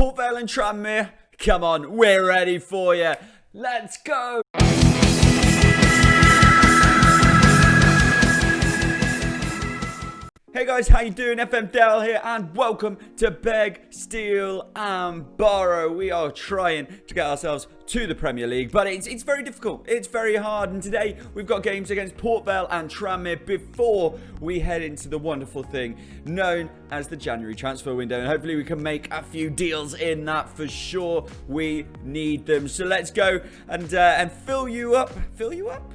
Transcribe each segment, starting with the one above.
Port Vale and Tranmere. Come on, we're ready for you. Let's go. Hey guys, how you doing? FM Dale here, and welcome to Beg, Steal and Borrow. We are trying to get ourselves to the Premier League, but it's very difficult. It's very hard, and today we've got games against Port Vale and Tranmere before we head into the wonderful thing known as the January transfer window, and hopefully we can make a few deals in that for sure. We need them. So let's go and fill you up. Fill you up?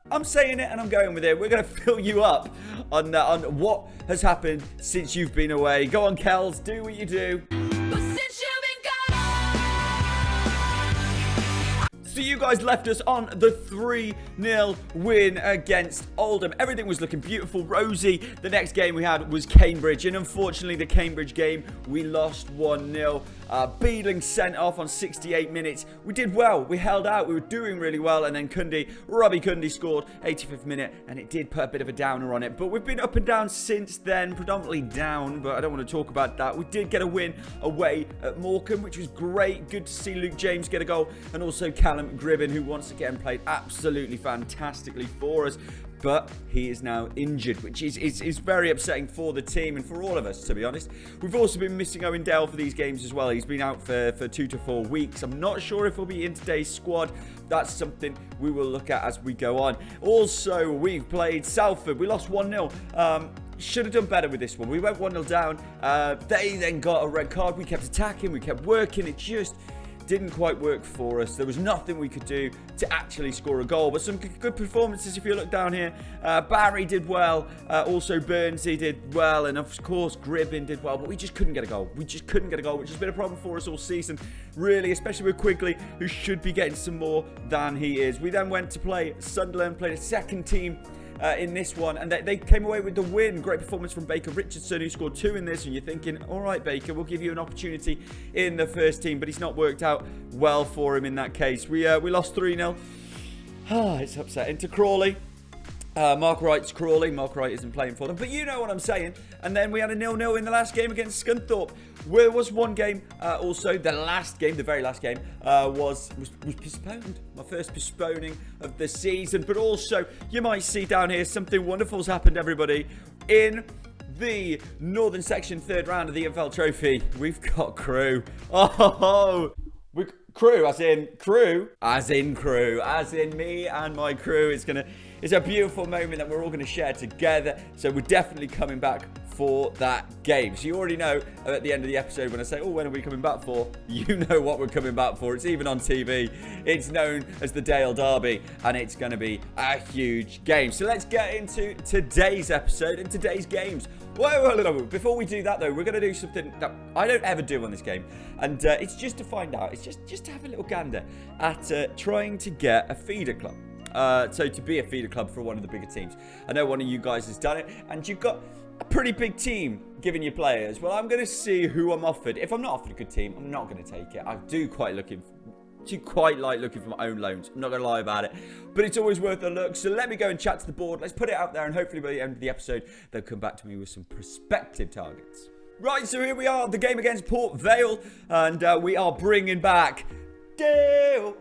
I'm saying it and I'm going with it. We're going to fill you up on what has happened since you've been away. Go on, Kels, do what you do. So you guys left us on the 3-0 win against Oldham. Everything was looking beautiful, rosy. The next game we had was Cambridge, and unfortunately the Cambridge game, we lost 1-0. Beadling sent off on 68 minutes. We did well. We held out. We were doing really well, and then Robbie Cundy scored 85th minute, and it did put a bit of a downer on it. But we've been up and down since then, predominantly down, but I don't want to talk about that. We did get a win away at Morecambe, which was great. Good to see Luke James get a goal, and also Callum Gribben, who once again played absolutely fantastically for us, but he is now injured, which is very upsetting for the team and for all of us, to be honest. We've also been missing Owen Dale for these games as well. He's been out for 2 to 4 weeks. I'm not sure if he'll be in today's squad. That's something we will look at as we go on. Also, we've played Salford. We lost 1-0. Should have done better with this one. We went 1-0 down. They then got a red card. We kept attacking. We kept working. It just didn't quite work for us. There was nothing we could do to actually score a goal, but some good performances if you look down here. Barry did well, also Burnsy did well, and of course Gribben did well, but we just couldn't get a goal. Which has been a problem for us all season, really, especially with Quigley, who should be getting some more than he is. We then went to play Sunderland, played a second team in this one, and they came away with the win. Great performance from Baker Richardson, who scored 2 in this, and you're thinking, all right, Baker, we'll give you an opportunity in the first team, but it's not worked out well for him in that case. We lost 3-0. It's upsetting. To Crawley. Mark Wright's Crawley. Mark Wright isn't playing for them, but you know what I'm saying. And then we had a 0-0 in the last game against Scunthorpe. There was one game, also the very last game, was postponed. My first postponing of the season. But also, you might see down here, something wonderful's happened, everybody. In the Northern Section 3rd round of the EFL Trophy, we've got Crew. Crew, as in me and my crew. It's a beautiful moment that we're all going to share together. So we're definitely coming back for that game. So you already know at the end of the episode when I say, when are we coming back for? You know what we're coming back for. It's even on TV. It's known as the Dale Derby, and it's going to be a huge game. So let's get into today's episode and today's games. Whoa. Before we do that, though, we're going to do something that I don't ever do on this game. And it's just to find out. It's just to have a little gander at trying to get a feeder club. So to be a feeder club for one of the bigger teams. I know one of you guys has done it, and you've got a pretty big team giving you players. Well, I'm going to see who I'm offered. If I'm not offered a good team, I'm not going to take it. I do quite like looking for my own loans. I'm not going to lie about it. But it's always worth a look. So let me go and chat to the board. Let's put it out there, and hopefully by the end of the episode, they'll come back to me with some prospective targets. Right, so here we are, the game against Port Vale. And we are bringing back Dale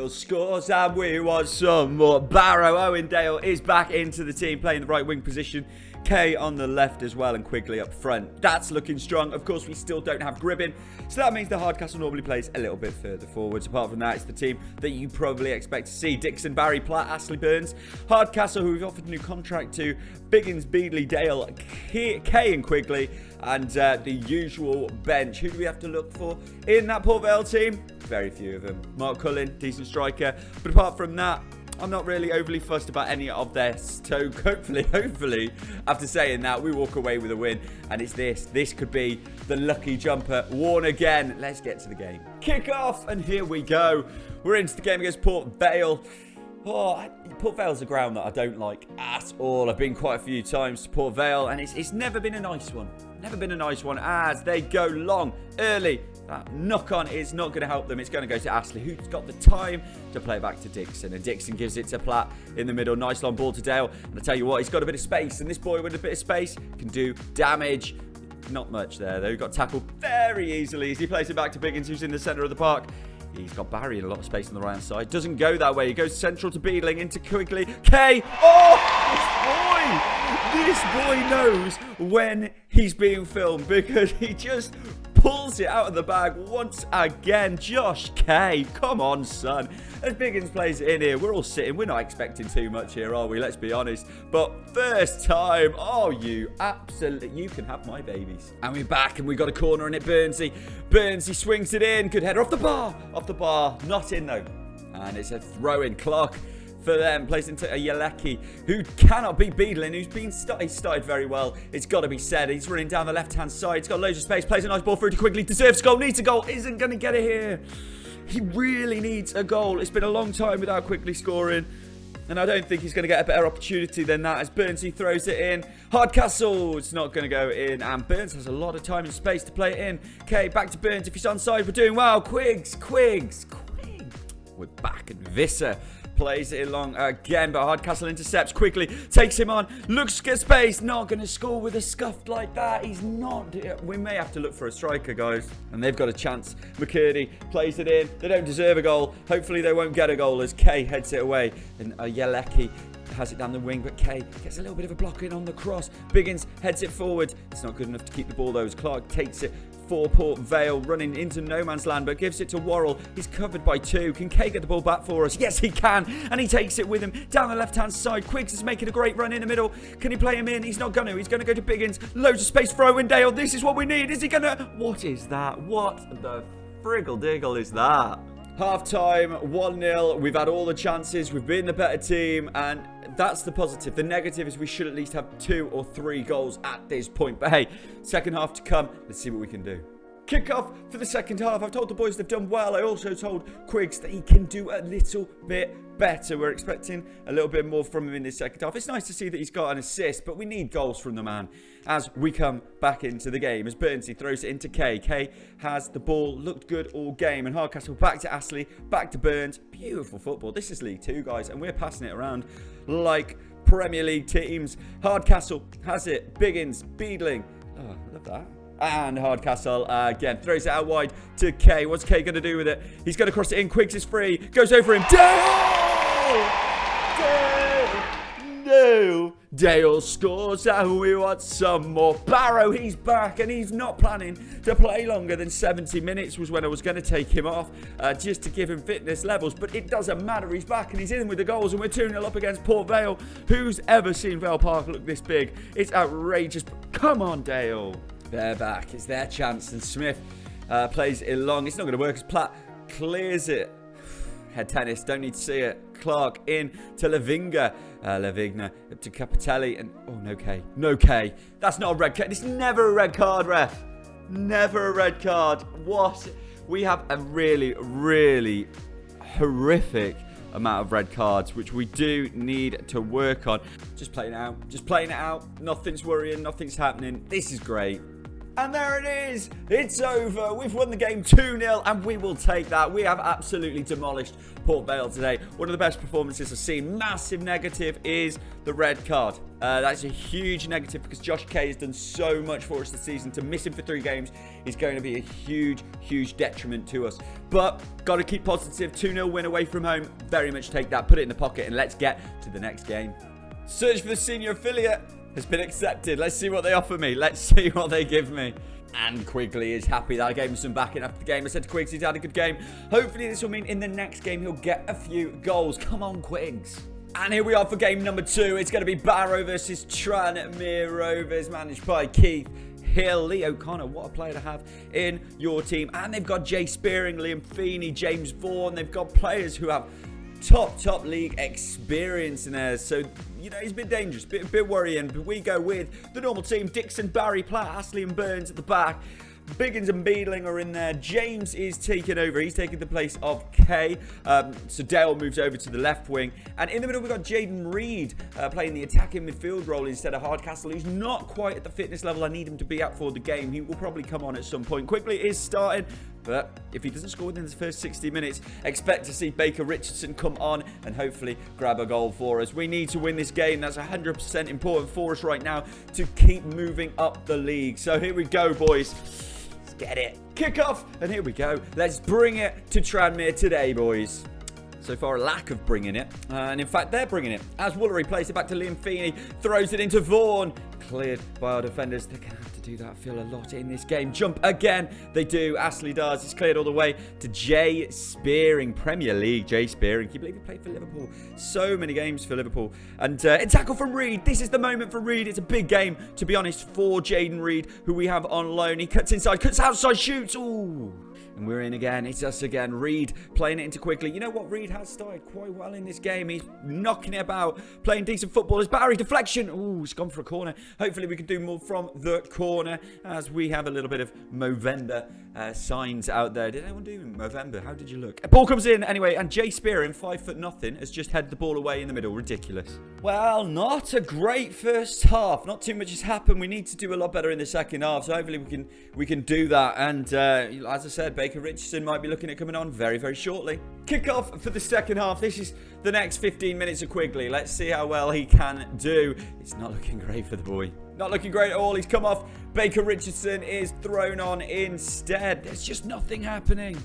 scores, and we want some more. Barrow, Owen Dale is back into the team, playing the right wing position. Kay on the left as well, and Quigley up front. That's looking strong. Of course, we still don't have Gribben, so that means the Hardcastle normally plays a little bit further forwards. Apart from that, it's the team that you probably expect to see. Dixon, Barry, Platt, Ashley Burns. Hardcastle, who we've offered a new contract to. Biggins, Beadley, Dale, Kay and Quigley. And the usual bench. Who do we have to look for in that Port Vale team? Very few of them. Mark Cullen, decent striker. But apart from that, I'm not really overly fussed about any of this. So hopefully, after saying that, we walk away with a win. And it's this. This could be the lucky jumper worn again. Let's get to the game. Kick off, and here we go. We're into the game against Port Vale. Port Vale's a ground that I don't like at all. I've been quite a few times to Port Vale, and it's never been a nice one. Never been a nice one as they go long, early. That knock-on is not going to help them. It's going to go to Ashley, who's got the time to play it back to Dixon. And Dixon gives it to Platt in the middle. Nice long ball to Dale. And I tell you what, he's got a bit of space. And this boy with a bit of space can do damage. Not much there, though. He got tackled very easily as he plays it back to Biggins, who's in the centre of the park. He's got Barry in a lot of space on the right-hand side. Doesn't go that way. He goes central to Beadling, into Quigley. K. Oh, this boy knows when he's being filmed because he just pulls it out of the bag once again. Josh K. Come on, son. As Biggins plays it in here, we're all sitting. We're not expecting too much here, are we? Let's be honest. But first time. Oh, you absolutely. You can have my babies. And we're back and we got a corner in it. Burnsy. Burnsy swings it in. Good header off the bar. Off the bar. Not in, though. And it's a throw-in. Clark for them. Plays into a Yalecki, who cannot beat Beadlin, who's been started very well. It's got to be said. He's running down the left-hand side. He's got loads of space. Plays a nice ball through to Quigley. Deserves a goal. Needs a goal. Isn't going to get it here. He really needs a goal. It's been a long time without Quigley scoring. And I don't think he's going to get a better opportunity than that as Burnsy throws it in. Hardcastle, it's not going to go in. And Burns has a lot of time and space to play it in. Okay, back to Burns. If he's onside, we're doing well. Quigs. We're back at Visser. Plays it along again, but Hardcastle intercepts quickly, takes him on, looks at space, not going to score with a scuff like that. He's not. We may have to look for a striker, guys. And they've got a chance. McCurdy plays it in. They don't deserve a goal. Hopefully they won't get a goal as Kay heads it away. And Yalecki has it down the wing, but Kay gets a little bit of a block in on the cross. Biggins heads it forward. It's not good enough to keep the ball, though, as Clark takes it for Port Vale, running into no man's land, but gives it to Worrell. He's covered by two. Can Kay get the ball back for us? Yes, he can. And he takes it with him down the left-hand side. Quiggs is making a great run in the middle. Can he play him in? He's not going to. He's going to go to Biggins. Loads of space. Throw in Dale. This is what we need. Is he going to? What is that? What the friggle-diggle is that? Half-time, 1-0. We've had all the chances. We've been the better team. And that's the positive. The negative is we should at least have 2 or 3 goals at this point. But hey, second half to come. Let's see what we can do. Kick-off for the second half. I've told the boys they've done well. I also told Quiggs that he can do a little bit better. We're expecting a little bit more from him in this second half. It's nice to see that he's got an assist, but we need goals from the man as we come back into the game. As Burnsy throws it into Kay. Kay has the ball, looked good all game. And Hardcastle back to Astley, back to Burns. Beautiful football. This is League 2, guys, and we're passing it around like Premier League teams. Hardcastle has it. Biggins, Beadling. Oh, I love that. And Hardcastle again throws it out wide to Kay. What's Kay going to do with it? He's going to cross it in. Quiggs is free. Goes over him. Dale! No! Dale scores and we want some more. Barrow, he's back and he's not planning to play longer than 70 minutes was when I was going to take him off just to give him fitness levels. But it doesn't matter. He's back and he's in with the goals and we're 2-0 up against Port Vale. Who's ever seen Vale Park look this big? It's outrageous. Come on, Dale. They're back. It's their chance. And Smith plays it long. It's not going to work as Platt clears it. Head tennis. Don't need to see it. Clark in to Lavigna. Lavigna up to Capitelli. And oh, no K. No K. That's not a red card. It's never a red card, ref. Never a red card. What? We have a really, really horrific amount of red cards, which we do need to work on. Just playing it out. Just playing it out. Nothing's worrying. Nothing's happening. This is great. And there it is. It's over. We've won the game 2-0 and we will take that. We have absolutely demolished Port Vale today. One of the best performances I've seen. Massive negative is the red card. That's a huge negative because Josh K has done so much for us this season. To miss him for 3 games is going to be a huge, huge detriment to us. But got to keep positive. 2-0 win away from home. Very much take that. Put it in the pocket and let's get to the next game. Search for the senior affiliate has been accepted. Let's see what they offer me. Let's see what they give me. And Quigley is happy that I gave him some backing after the game. I said to Quiggs he's had a good game. Hopefully this will mean in the next game he'll get a few goals. Come on, Quiggs. And here we are for game number 2. It's going to be Barrow versus Tranmere Rovers, managed by Keith Hill. Lee O'Connor, what a player to have in your team. And they've got Jay Spearing, Liam Feeney, James Vaughan. They've got players who have top league experience in there. So, you know, he's a bit dangerous, bit worrying. But we go with the normal team. Dixon, Barry, Platt, Astley and Burns at the back. Biggins and Beadling are in there. James is taking over. He's taking the place of Kay. So Dale moves over to the left wing. And in the middle, we've got Jaden Reed playing the attacking midfield role instead of Hardcastle, who's not quite at the fitness level I need him to be at for the game. He will probably come on at some point. Quigley is starting. But if he doesn't score within the first 60 minutes, expect to see Baker Richardson come on and hopefully grab a goal for us. We need to win this game. That's 100% important for us right now to keep moving up the league. So here we go, boys. Let's get it. Kick off. And here we go. Let's bring it to Tranmere today, boys. So far, a lack of bringing it. And in fact, they're bringing it. As Woolery plays it back to Liam Feeney. Throws it into Vaughan. Cleared by our defenders. They're going to have to do that, I feel, a lot in this game. Jump again. They do. Astley does. It's cleared all the way to Jay Spearing. Premier League, Jay Spearing. Can you believe he played for Liverpool? So many games for Liverpool. And a tackle from Reed. This is the moment for Reed. It's a big game, to be honest, for Jaden Reed, who we have on loan. He cuts inside, cuts outside, shoots. Ooh. And we're in again. It's us again. Reed playing it into quickly. You know what? Reed has started quite well in this game. He's knocking it about, playing decent football. It's Barry deflection. Ooh, it's gone for a corner. Hopefully we can do more from the corner as we have a little bit of Movember signs out there. Did anyone do Movember? How did you look? A ball comes in anyway, and Jay Spearing, 5'0", has just headed the ball away in the middle. Ridiculous. Well, not a great first half. Not too much has happened. We need to do a lot better in the second half. So hopefully we can do that. And as I said, Baker Richardson might be looking at coming on very, very shortly. Kick off for the second half. This is the next 15 minutes of Quigley. Let's see how well he can do. It's not looking great for the boy. Not looking great at all. He's come off. Baker Richardson is thrown on instead. There's just nothing happening.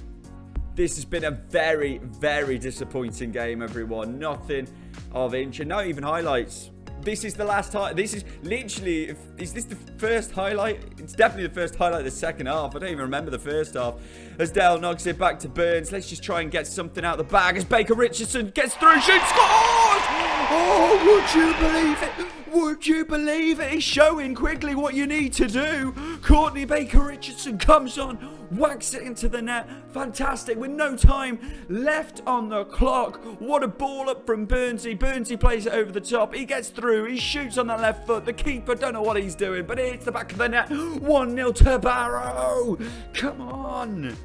This has been a very, very disappointing game, everyone. Nothing of inch and not even highlights. This is the last time. This is literally. Is this the first highlight? It's definitely the first highlight of the second half. I don't even remember the first half. As Dale knocks it back to Burns. Let's just try and get something out of the bag. As Baker Richardson gets through, shoots, scores! Oh, would you believe it? Would you believe it? He's showing Quigley what you need to do. Courtney Baker Richardson comes on, whacks it into the net. Fantastic. With no time left on the clock. What a ball up from Burnsy. Burnsy plays it over the top. He gets through. He shoots on the left foot. The keeper, don't know what he's doing, but it hits the back of the net. 1-0 to Barrow. Come on.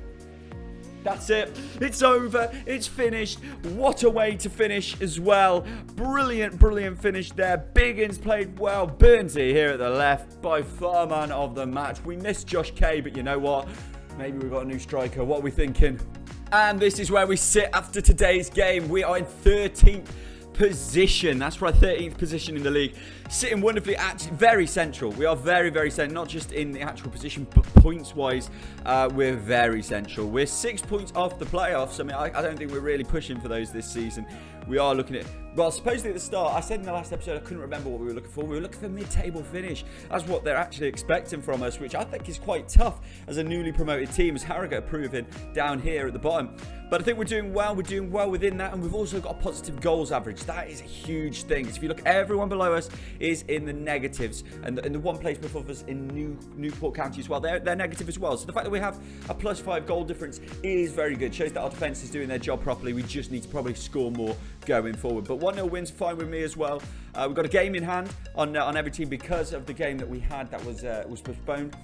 That's it. It's over. It's finished. What a way to finish as well. Brilliant, brilliant finish there. Biggins played well. Burnsy here at the left. By far man of the match. We missed Josh Kay, but you know what? Maybe we've got a new striker. What are we thinking? And this is where we sit after today's game. We are in 13th position. That's right, 13th position in the league. Sitting wonderfully, actually very central. We are very, very central, not just in the actual position, but points-wise, we're very central. We're 6 points off the playoffs. I mean, I don't think we're really pushing for those this season. We are looking at, well, supposedly at the start, I said in the last episode, I couldn't remember what we were looking for. We were looking for mid-table finish. That's what they're actually expecting from us, which I think is quite tough as a newly promoted team, as Harrogate are proving down here at the bottom. But I think we're doing well. We're doing well within that, and we've also got a positive goals average. That is a huge thing. So if you look, everyone below us is in the negatives, and the one place above us in Newport County as well, they're negative as well. So the fact that we have a +5 goal difference is very good. Shows that our defence is doing their job properly. We just need to probably score more going forward. But 1-0 wins fine with me as well. We've got a game in hand on every team because of the game that we had that was postponed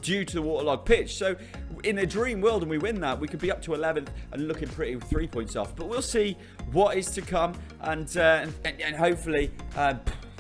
due to the waterlogged pitch. So in a dream world, and we win that, we could be up to 11th and looking pretty with 3 points off. But we'll see what is to come, and hopefully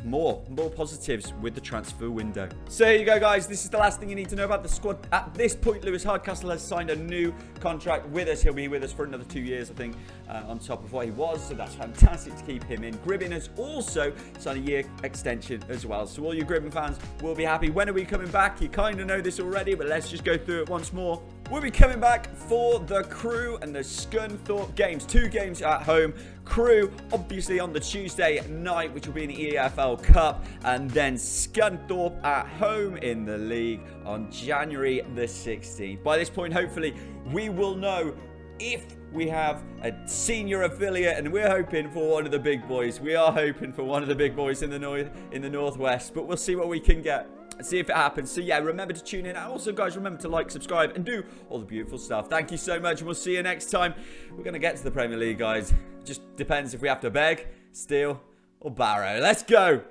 more positives with the transfer window. So here you go, guys. This is the last thing you need to know about the squad. At this point, Lewis Hardcastle has signed a new contract with us. He'll be with us for another 2 years, I think, on top of what he was. So that's fantastic to keep him in. Gribbin has also signed a year extension as well. So all you Gribbin fans will be happy. When are we coming back? You kind of know this already, but let's just go through it once more. We'll be coming back for the Crew and the Scunthorpe games. 2 games at home. Crew, obviously, on the Tuesday night, which will be in the EFL Cup. And then Scunthorpe at home in the league on January the 16th. By this point, hopefully, we will know if we have a senior affiliate, and we're hoping for one of the big boys. We are hoping for one of the big boys in the Northwest, but we'll see what we can get. See if it happens. So yeah, remember to tune in. And also, guys, remember to like, subscribe, and do all the beautiful stuff. Thank you so much, and we'll see you next time. We're going to get to the Premier League, guys. Just depends if we have to beg, steal, or Barrow. Let's go.